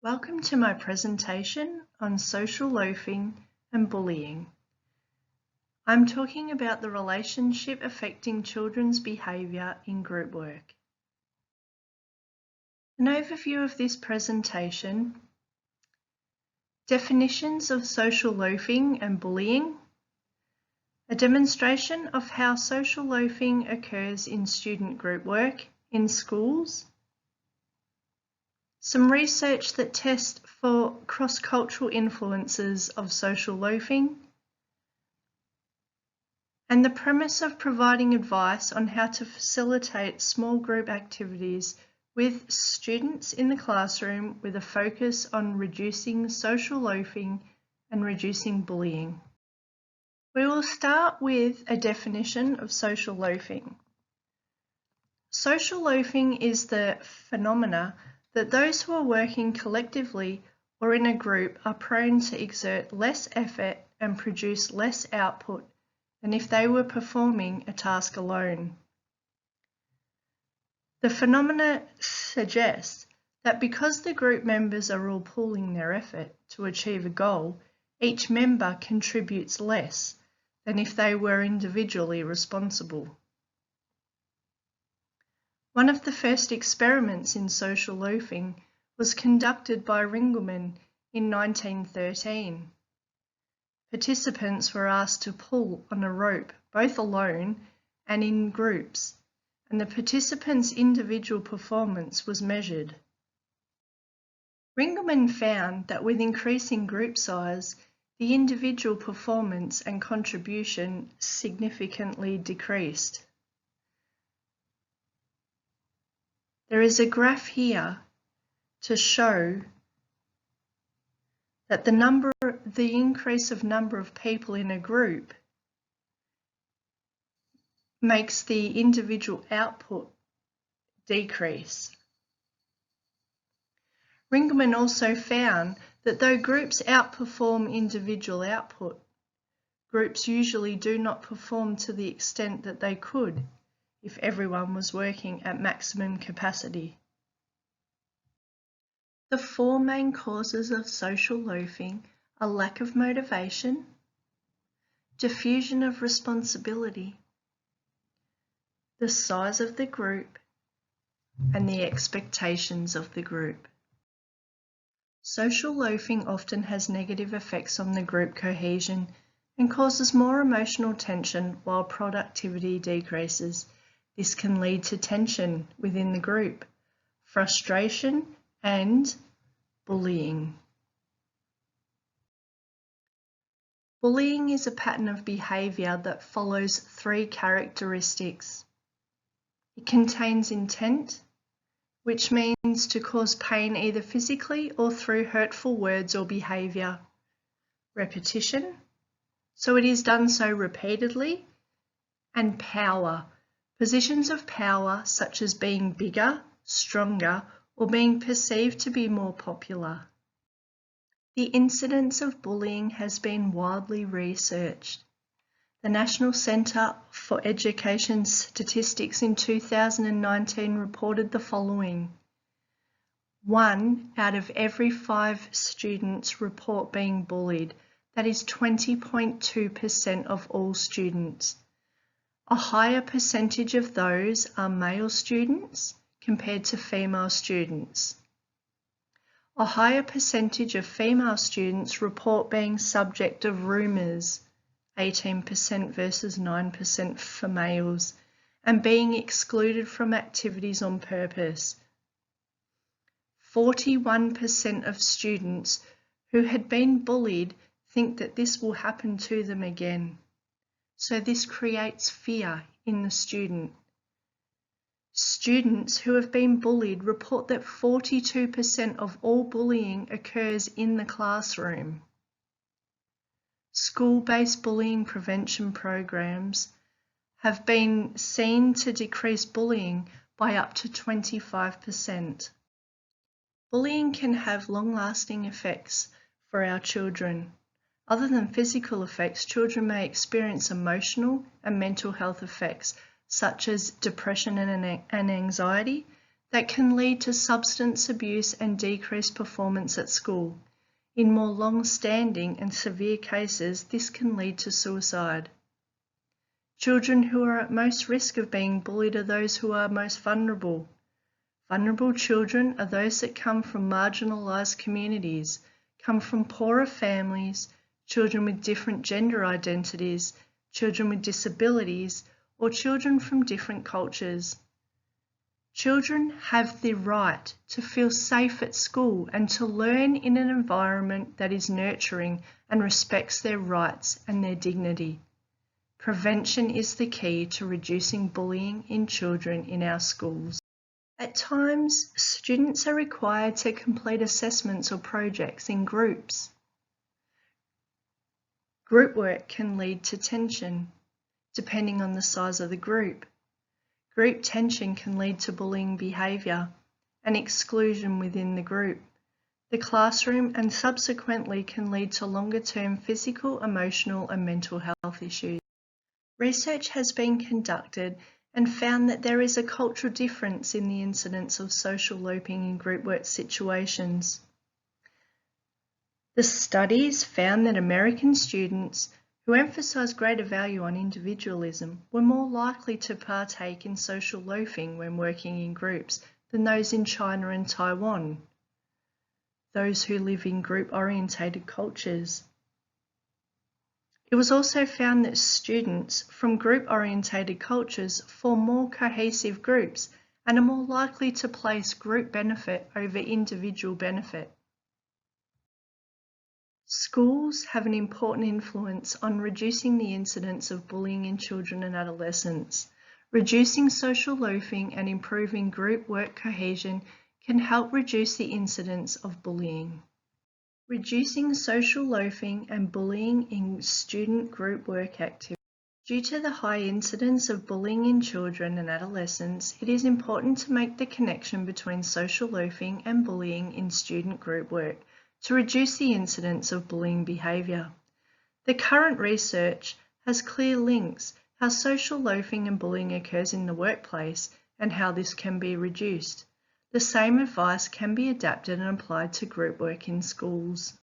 Welcome to my presentation on social loafing and bullying. I'm talking about the relationship affecting children's behaviour in group work. An overview of this presentation: definitions of social loafing and bullying, a demonstration of how social loafing occurs in student group work in schools, some research that tests for cross-cultural influences of social loafing, and the premise of providing advice on how to facilitate small group activities with students in the classroom with a focus on reducing social loafing and reducing bullying. We will start with a definition of social loafing. Social loafing is the phenomena that those who are working collectively or in a group are prone to exert less effort and produce less output than if they were performing a task alone. The phenomena suggests that because the group members are all pooling their effort to achieve a goal, each member contributes less than if they were individually responsible. One of the first experiments in social loafing was conducted by Ringelmann in 1913. Participants were asked to pull on a rope, both alone and in groups, and the participants' individual performance was measured. Ringelmann found that with increasing group size, the individual performance and contribution significantly decreased. There is a graph here to show that the increase of number of people in a group makes the individual output decrease. Ringelmann also found that though groups outperform individual output, groups usually do not perform to the extent that they could if everyone was working at maximum capacity. The four main causes of social loafing are lack of motivation, diffusion of responsibility, the size of the group, and the expectations of the group. Social loafing often has negative effects on the group cohesion and causes more emotional tension while productivity decreases. This can lead to tension within the group, frustration, and bullying. Bullying is a pattern of behaviour that follows three characteristics. It contains intent, which means to cause pain either physically or through hurtful words or behaviour. Repetition, so it is done so repeatedly. And power, positions of power such as being bigger, stronger, or being perceived to be more popular. The incidence of bullying has been widely researched. The National Centre for Education Statistics in 2019 reported the following: 1 out of every 5 students report being bullied. That is 20.2% of all students. A higher percentage of those are male students compared to female students. A higher percentage of female students report being subject of rumours, 18% versus 9% for males, and being excluded from activities on purpose. 41% of students who had been bullied think that this will happen to them again. So this creates fear in the student. Students who have been bullied report that 42% of all bullying occurs in the classroom. School-based bullying prevention programs have been seen to decrease bullying by up to 25%. Bullying can have long-lasting effects for our children. Other than physical effects, children may experience emotional and mental health effects such as depression and anxiety that can lead to substance abuse and decreased performance at school. In more long-standing and severe cases, this can lead to suicide. Children who are at most risk of being bullied are those who are most vulnerable. Vulnerable children are those that come from marginalised communities, come from poorer families, children with different gender identities, children with disabilities, or children from different cultures. Children have the right to feel safe at school and to learn in an environment that is nurturing and respects their rights and their dignity. Prevention is the key to reducing bullying in children in our schools. At times, students are required to complete assessments or projects in groups. Group work can lead to tension, depending on the size of the group. Group tension can lead to bullying behaviour and exclusion within the group. The classroom and subsequently can lead to longer-term physical, emotional and mental health issues. Research has been conducted and found that there is a cultural difference in the incidence of social loafing in group work situations. The studies found that American students who emphasise greater value on individualism were more likely to partake in social loafing when working in groups than those in China and Taiwan, those who live in group-orientated cultures. It was also found that students from group-orientated cultures form more cohesive groups and are more likely to place group benefit over individual benefit. Schools have an important influence on reducing the incidence of bullying in children and adolescents. Reducing social loafing and improving group work cohesion can help reduce the incidence of bullying. Reducing social loafing and bullying in student group work activities. Due to the high incidence of bullying in children and adolescents, it is important to make the connection between social loafing and bullying in student group work to reduce the incidence of bullying behaviour. The current research has clear links how social loafing and bullying occurs in the workplace and how this can be reduced. The same advice can be adapted and applied to group work in schools.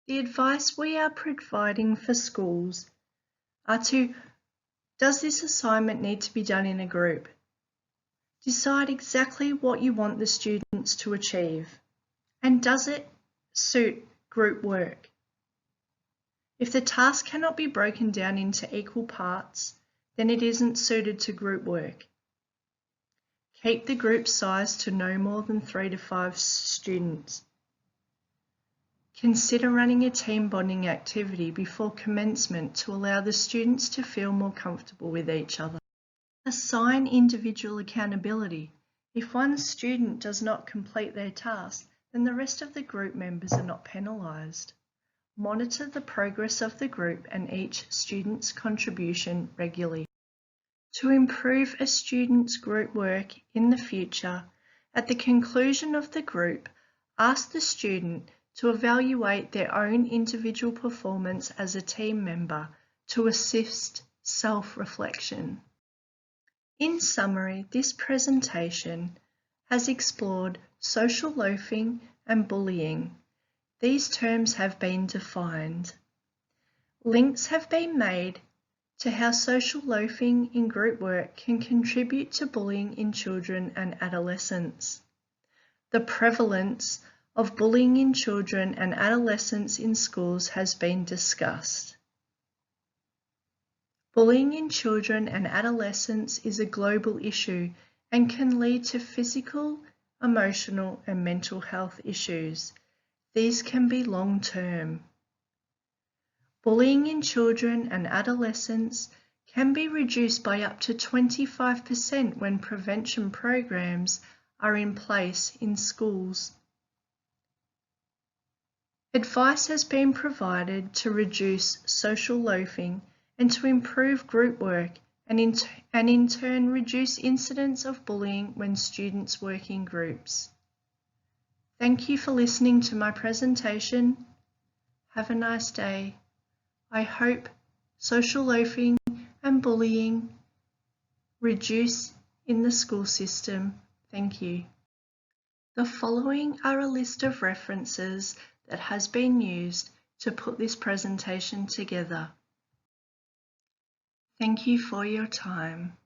The advice we are providing for schools are to: does this assignment need to be done in a group? Decide exactly what you want the students to achieve. And does it suit group work? If the task cannot be broken down into equal parts, then it isn't suited to group work. Keep the group size to no more than 3 to 5 students. Consider running a team bonding activity before commencement to allow the students to feel more comfortable with each other. Assign individual accountability. If one student does not complete their task, then the rest of the group members are not penalised. Monitor the progress of the group and each student's contribution regularly. To improve a student's group work in the future, at the conclusion of the group, ask the student to evaluate their own individual performance as a team member to assist self-reflection. In summary, this presentation has explored social loafing and bullying. These terms have been defined. Links have been made to how social loafing in group work can contribute to bullying in children and adolescents. The prevalence of bullying in children and adolescents in schools has been discussed. Bullying in children and adolescents is a global issue and can lead to physical, emotional and mental health issues. These can be long-term. Bullying in children and adolescents can be reduced by up to 25% when prevention programs are in place in schools. Advice has been provided to reduce social loafing and to improve group work and in turn reduce incidents of bullying when students work in groups. Thank you for listening to my presentation. Have a nice day. I hope social loafing and bullying reduce in the school system. Thank you. The following are a list of references that has been used to put this presentation together. Thank you for your time.